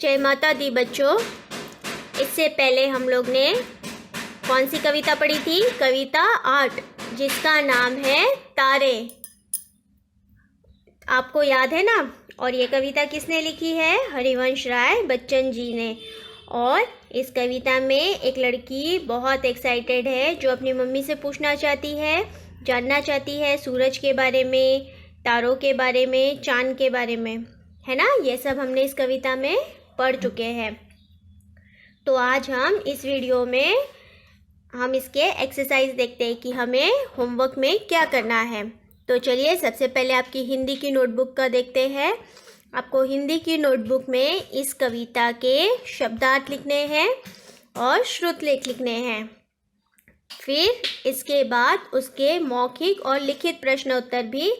जय माता दी बच्चों। इससे पहले हम लोग ने कौन सी कविता पढ़ी थी? कविता 8, जिसका नाम है तारे। आपको याद है ना? और ये कविता किसने लिखी है? हरिवंश राय बच्चन जी ने। और इस कविता में एक लड़की बहुत एक्साइटेड है, जो अपनी मम्मी से पूछना चाहती है, जानना चाहती है सूरज के बारे में, तारों के बारे में, चांद के बारे में, है ना? ये सब हमने इस कविता में पढ़ चुके हैं। तो आज हम इस वीडियो में हम इसके एक्सरसाइज देखते हैं कि हमें होमवर्क में क्या करना है। तो चलिए सबसे पहले आपकी हिंदी की नोटबुक का देखते हैं। आपको हिंदी की नोटबुक में इस कविता के शब्दार्थ लिखने हैं और श्रुतलेख लिखने हैं। फिर इसके बाद उसके मौखिक और लिखित प्रश्न उत्तर भी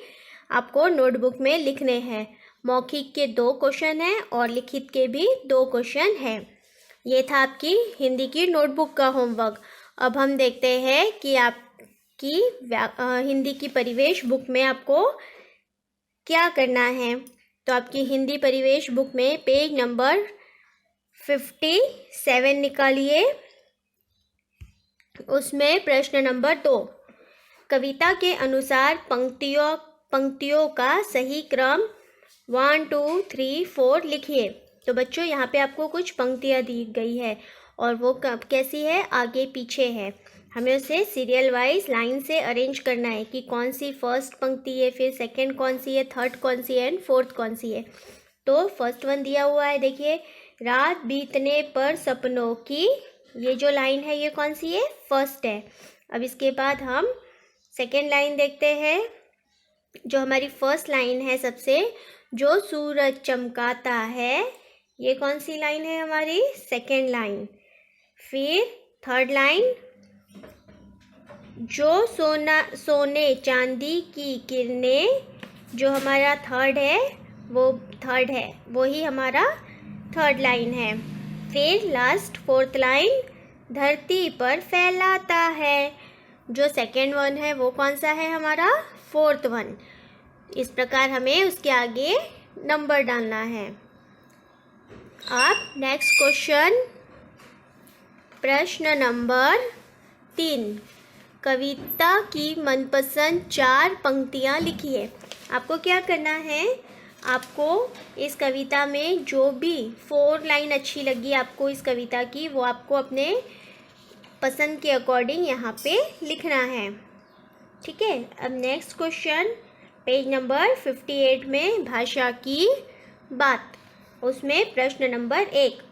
आपको नोटबुक में लिखने हैं। मौखिक के 2 क्वेश्चन हैं और लिखित के भी 2 क्वेश्चन हैं। ये था आपकी हिंदी की नोटबुक का होमवर्क। अब हम देखते हैं कि आपकी हिंदी की परिवेश बुक में आपको क्या करना है। तो आपकी हिंदी परिवेश बुक में पेज नंबर 57 निकालिए। उसमें प्रश्न नंबर 2, कविता के अनुसार पंक्तियों का सही क्रम 1 2 3 4 लिखिए। तो बच्चों यहाँ पे आपको कुछ पंक्तियाँ दी गई है और वो कैसी है? आगे पीछे है। हमें उसे सीरियल वाइज लाइन से अरेंज करना है कि कौन सी फर्स्ट पंक्ति है, फिर सेकंड कौन सी है, थर्ड कौन सी है एंड फोर्थ कौन सी है। तो फर्स्ट वन दिया हुआ है, देखिए, रात बीतने पर सपनों की, ये जो लाइन है ये कौन सी है? फर्स्ट है। अब इसके बाद हम सेकेंड लाइन देखते हैं। जो हमारी फर्स्ट लाइन है सबसे, जो सूरज चमकाता है, ये कौन सी लाइन है? हमारी सेकेंड लाइन। फिर थर्ड लाइन, जो सोने चांदी की किरणें, जो हमारा थर्ड है वो थर्ड है, वही हमारा थर्ड लाइन है। फिर लास्ट फोर्थ लाइन, धरती पर फैलाता है, जो सेकेंड वन है वो कौन सा है? हमारा फोर्थ वन। इस प्रकार हमें उसके आगे नंबर डालना है। अब नेक्स्ट क्वेश्चन, प्रश्न नंबर 3, कविता की मनपसंद 4 पंक्तियाँ लिखिए। आपको क्या करना है? आपको इस कविता में जो भी 4 लाइन अच्छी लगी आपको इस कविता की, वो आपको अपने पसंद के अकॉर्डिंग यहाँ पे लिखना है, ठीक है? अब नेक्स्ट क्वेश्चन, पेज नंबर 58 में भाषा की बात, उसमें प्रश्न नंबर 1,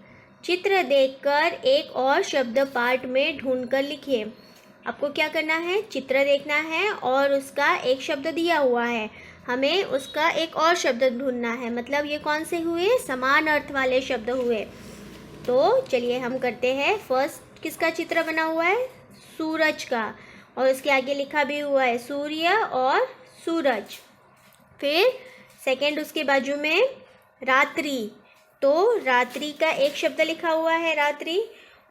चित्र देखकर एक और शब्द पाठ में ढूंढकर लिखिए। आपको क्या करना है? चित्र देखना है और उसका एक शब्द दिया हुआ है, हमें उसका एक और शब्द ढूंढना है। मतलब ये कौन से हुए? समान अर्थ वाले शब्द हुए। तो चलिए हम करते हैं। फर्स्ट किसका चित्र बना हुआ है? सूरज का, और उसके आगे लिखा भी हुआ है सूर्य और सूरज। फिर सेकंड उसके बाजू में रात्रि, तो रात्रि का एक शब्द लिखा हुआ है रात्रि,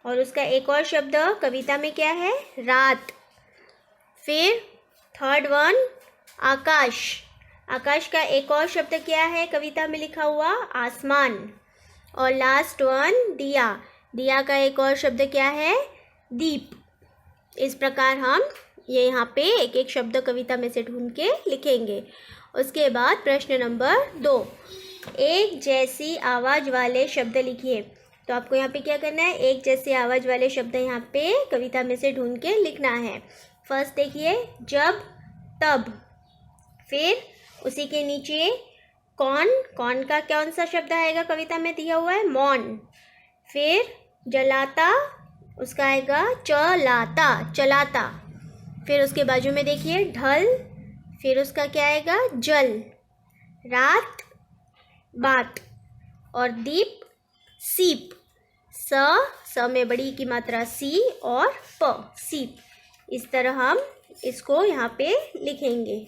और उसका एक और शब्द कविता में क्या है? रात। फिर थर्ड वन आकाश, आकाश का एक और शब्द क्या है कविता में लिखा हुआ? आसमान। और लास्ट वन दिया, दिया का एक और शब्द क्या है? दीप। इस प्रकार हम ये यहाँ पे एक एक शब्द कविता में से ढूंढ के लिखेंगे। उसके बाद प्रश्न नंबर 2, एक जैसी आवाज़ वाले शब्द लिखिए। तो आपको यहाँ पे क्या करना है? एक जैसी आवाज़ वाले शब्द यहाँ पे कविता में से ढूंढ के लिखना है। फर्स्ट देखिए, जब तब। फिर उसी के नीचे कौन, कौन का कौन सा शब्द आएगा कविता में दिया हुआ है? मौन। फिर जलाता, उसका आएगा चलाता, चलाता। फिर उसके बाजू में देखिए ढल, फिर उसका क्या आएगा? जल। रात बात, और दीप सीप। स में बड़ी की मात्रा सी और प, सीप। इस तरह हम इसको यहाँ पे लिखेंगे।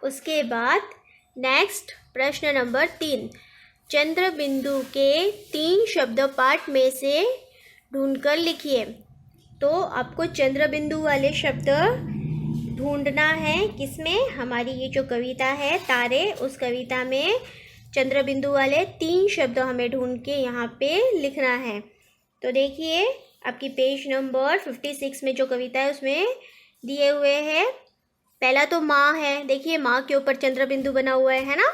उसके बाद नेक्स्ट प्रश्न नंबर 3, चंद्र बिंदु के 3 शब्द पाठ में से ढूंढकर लिखिए। तो आपको चंद्र बिंदु वाले शब्द ढूंढना है किसमें? हमारी ये जो कविता है तारे, उस कविता में चंद्र बिंदु वाले 3 शब्द हमें ढूंढ के यहाँ पे लिखना है। तो देखिए आपकी पेज नंबर 56 में जो कविता है उसमें दिए हुए हैं। पहला तो माँ है, देखिए माँ के ऊपर चंद्र बिंदु बना हुआ है ना,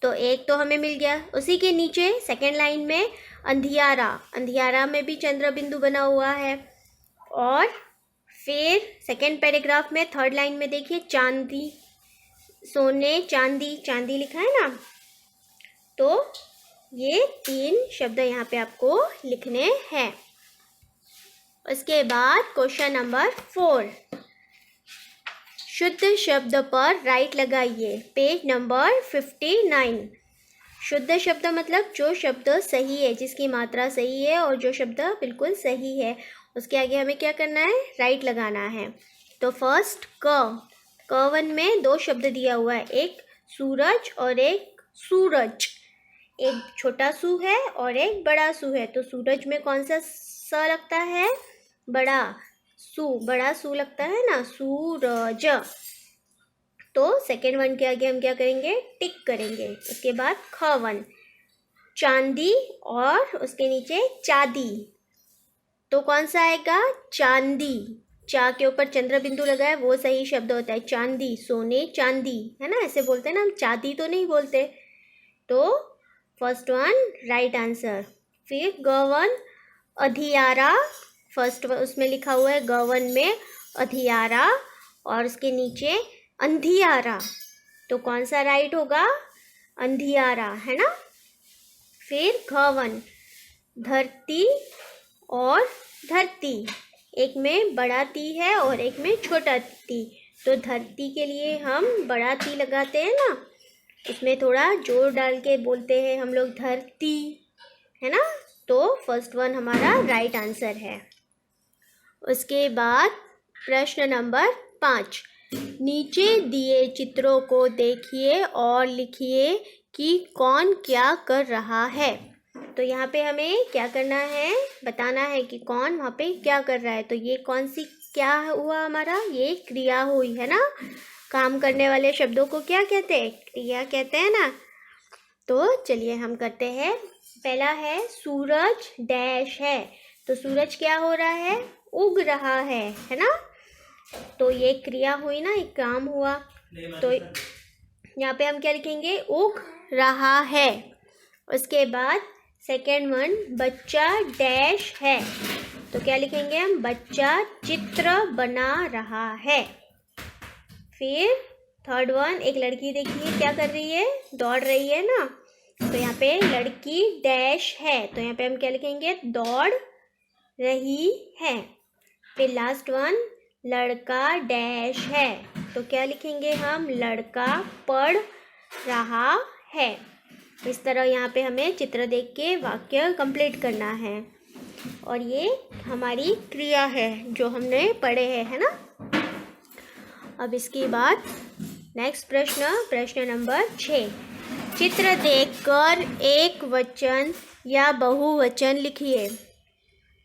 तो एक तो हमें मिल गया। उसी के नीचे सेकेंड लाइन में अंधियारा, अंधियारा में भी चंद्र बिंदु बना हुआ है। और फिर सेकेंड पैराग्राफ में थर्ड लाइन में देखिए चांदी, सोने चांदी, चांदी लिखा है ना। तो ये 3 शब्द यहाँ पे आपको लिखने हैं। उसके बाद क्वेश्चन नंबर 4, शुद्ध शब्द पर राइट लगाइए, पेज नंबर 59। शुद्ध शब्द मतलब जो शब्द सही है, जिसकी मात्रा सही है और जो शब्द बिल्कुल सही है, उसके आगे हमें क्या करना है, राइट लगाना है। तो फर्स्ट क1 में 2 शब्द दिया हुआ है, एक सूरज और एक सूरज। एक छोटा सू है और एक बड़ा सू है। तो सूरज में कौन सा स लगता है, बड़ा सू लगता है ना, सूरज। तो सेकेंड वन के आगे हम क्या करेंगे, टिक करेंगे। उसके बाद ख1 चांदी और उसके नीचे चांदी, तो कौन सा आएगा, चांदी। चा के ऊपर चंद्र बिंदु लगा है, वो सही शब्द होता है चांदी, सोने चांदी, है ना, ऐसे बोलते हैं ना, हम चांदी तो नहीं बोलते। तो फर्स्ट वन राइट आंसर। फिर ग1 अधियारा, फर्स्ट उसमें लिखा हुआ है ग1 में अधियारा और उसके नीचे अंधियारा, तो कौन सा राइट होगा, अंधियारा, है ना। फिर घ1 धरती और धरती, एक में बड़ा ती है और एक में छोटा ती। तो धरती के लिए हम बड़ा ती लगाते हैं ना, उसमें थोड़ा जोर डाल के बोलते हैं हम लोग धरती, है ना। तो फर्स्ट वन हमारा राइट आंसर है। उसके बाद प्रश्न नंबर 5, नीचे दिए चित्रों को देखिए और लिखिए कि कौन क्या कर रहा है। तो यहाँ पे हमें क्या करना है, बताना है कि कौन वहाँ पे क्या कर रहा है। तो ये कौन सी क्या हुआ हमारा, ये क्रिया हुई है ना। काम करने वाले शब्दों को क्या कहते हैं, क्रिया कहते हैं ना। तो चलिए हम करते हैं। पहला है सूरज डैश है, तो सूरज क्या हो रहा है, उग रहा है ना। तो ये क्रिया हुई ना, एक काम हुआ। तो यहाँ पे हम क्या लिखेंगे, उग रहा है। उसके बाद सेकेंड वन बच्चा डैश है, तो क्या लिखेंगे हम, बच्चा चित्र बना रहा है। फिर थर्ड वन एक लड़की देखिए क्या कर रही है, दौड़ रही है ना। तो यहाँ पे लड़की डैश है, तो यहाँ पे हम क्या लिखेंगे, दौड़ रही है। फिर लास्ट वन लड़का डैश है, तो क्या लिखेंगे हम, लड़का पढ़ रहा है। इस तरह यहाँ पे हमें चित्र देख के वाक्य कंप्लीट करना है। और ये हमारी क्रिया है जो हमने पढ़े हैं, है ना। अब इसके बाद नेक्स्ट प्रश्न नंबर 6, चित्र देखकर एक वचन या बहुवचन लिखिए।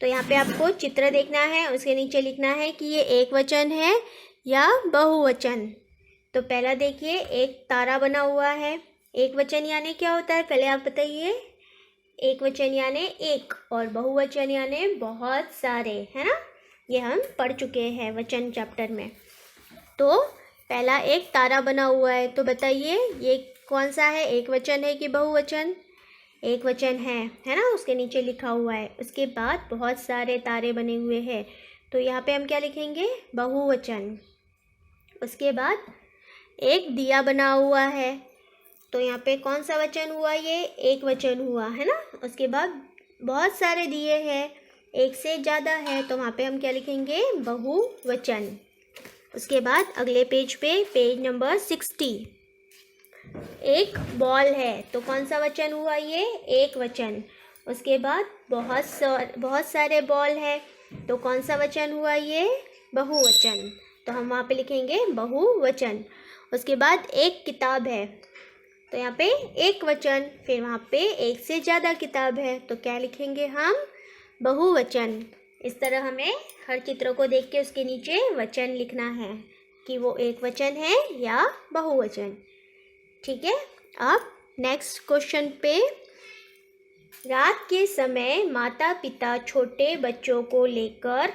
तो यहाँ पे आपको चित्र देखना है, उसके नीचे लिखना है कि ये एक वचन है या बहुवचन। तो पहला देखिए एक तारा बना हुआ है, एक वचन यानी क्या होता है, पहले आप बताइए। एक वचन यानी एक और बहुवचन यानी बहुत सारे, है ना। ये हम पढ़ चुके हैं वचन चैप्टर में। तो पहला एक तारा बना हुआ है, तो बताइए ये कौन सा है, एक वचन है कि बहुवचन, एक वचन है ना, उसके नीचे लिखा हुआ है। उसके बाद बहुत सारे तारे बने हुए हैं, तो यहाँ पे हम क्या लिखेंगे, बहुवचन। उसके बाद एक दिया बना हुआ है, तो यहाँ पे कौन सा वचन हुआ, ये एक वचन हुआ, है ना। उसके बाद बहुत सारे दिए हैं, एक से ज़्यादा है, तो वहाँ पे हम क्या लिखेंगे, बहुवचन। उसके बाद अगले पेज पे, पेज नंबर 60, एक बॉल है, तो कौन सा वचन हुआ, ये एक वचन। उसके बाद बहुत सारे बॉल है, तो कौन सा वचन हुआ, ये बहुवचन। तो हम वहाँ पे लिखेंगे बहुवचन। उसके बाद एक किताब है, तो यहाँ पे एक वचन, फिर वहाँ पे एक से ज़्यादा किताब है, तो क्या लिखेंगे हम, बहुवचन। इस तरह हमें हर चित्र को देख के उसके नीचे वचन लिखना है कि वो एक वचन है या बहुवचन। ठीक है। अब नेक्स्ट क्वेश्चन पे, रात के समय माता पिता छोटे बच्चों को लेकर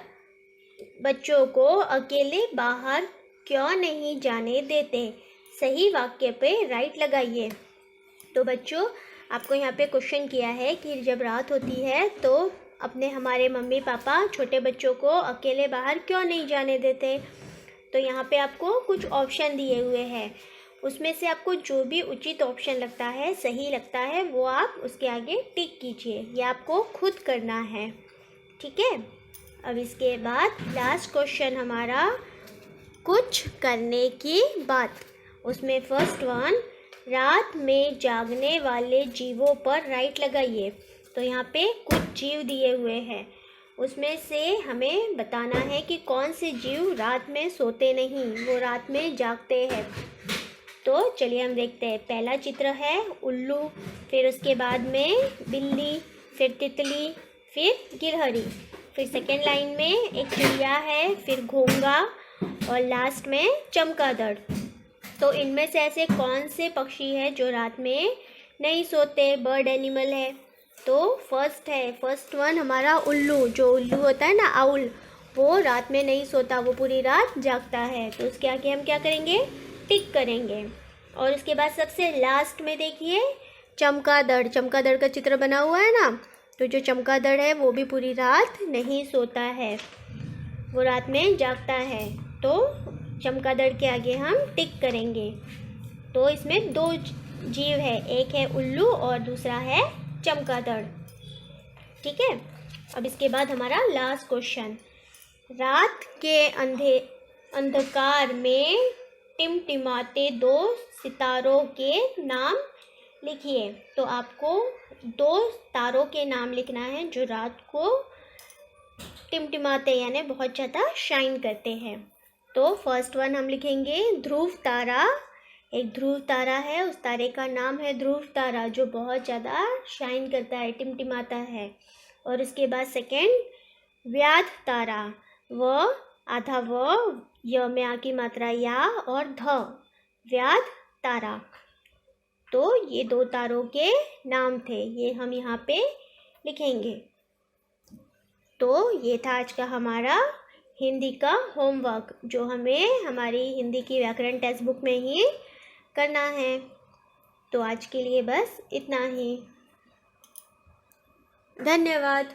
बच्चों को अकेले बाहर क्यों नहीं जाने देते? सही वाक्य पे राइट लगाइए। तो बच्चों, आपको यहाँ पे क्वेश्चन किया है कि जब रात होती है तो हमारे मम्मी पापा छोटे बच्चों को अकेले बाहर क्यों नहीं जाने देते? तो यहाँ पे आपको कुछ ऑप्शन दिए हुए हैं, उसमें से आपको जो भी उचित ऑप्शन लगता है, सही लगता है, वो आप उसके आगे टिक कीजिए। ये आपको खुद करना है, ठीक है। अब इसके बाद लास्ट क्वेश्चन हमारा, कुछ करने की बात। उसमें फर्स्ट वन, रात में जागने वाले जीवों पर राइट लगाइए। तो यहाँ पे कुछ जीव दिए हुए हैं, उसमें से हमें बताना है कि कौन से जीव रात में सोते नहीं, वो रात में जागते हैं। तो चलिए हम देखते हैं। पहला चित्र है उल्लू, फिर उसके बाद में बिल्ली, फिर तितली, फिर गिलहरी, फिर सेकेंड लाइन में एक चिड़िया है, फिर घोंघा और लास्ट में चमगादड़। तो इनमें से ऐसे कौन से पक्षी है जो रात में नहीं सोते, बर्ड एनिमल है? तो फर्स्ट वन हमारा उल्लू। जो उल्लू होता है ना, आउल, वो रात में नहीं सोता, वो पूरी रात जागता है। तो उसके आगे हम क्या करेंगे? टिक करेंगे। और उसके बाद सबसे लास्ट में देखिए चमगादड़। चमगादड़ का चित्र बना हुआ है ना, तो जो चमगादड़ है वो भी पूरी रात नहीं सोता है, वो रात में जागता है। तो चमगादड़ के आगे हम टिक करेंगे। तो इसमें दो जीव है, एक है उल्लू और दूसरा है चमगादड़, ठीक है। अब इसके बाद हमारा लास्ट क्वेश्चन, रात के अंधकार में टिमटिमाते दो सितारों के नाम लिखिए। तो आपको दो तारों के नाम लिखना है जो रात को टिमटिमाते यानी बहुत ज़्यादा शाइन करते हैं। तो फर्स्ट वन हम लिखेंगे ध्रुव तारा। एक ध्रुव तारा है, उस तारे का नाम है ध्रुव तारा, जो बहुत ज़्यादा शाइन करता है, टिमटिमाता है। और उसके बाद सेकेंड व्याध तारा, व आधा व, य में आ की मात्रा या और ध, व्याध तारा। तो ये दो तारों के नाम थे, ये हम यहाँ पे लिखेंगे। तो ये था आज का हमारा हिंदी का होमवर्क, जो हमें हमारी हिंदी की व्याकरण टेक्स्ट बुक में ही करना है। तो आज के लिए बस इतना ही। धन्यवाद।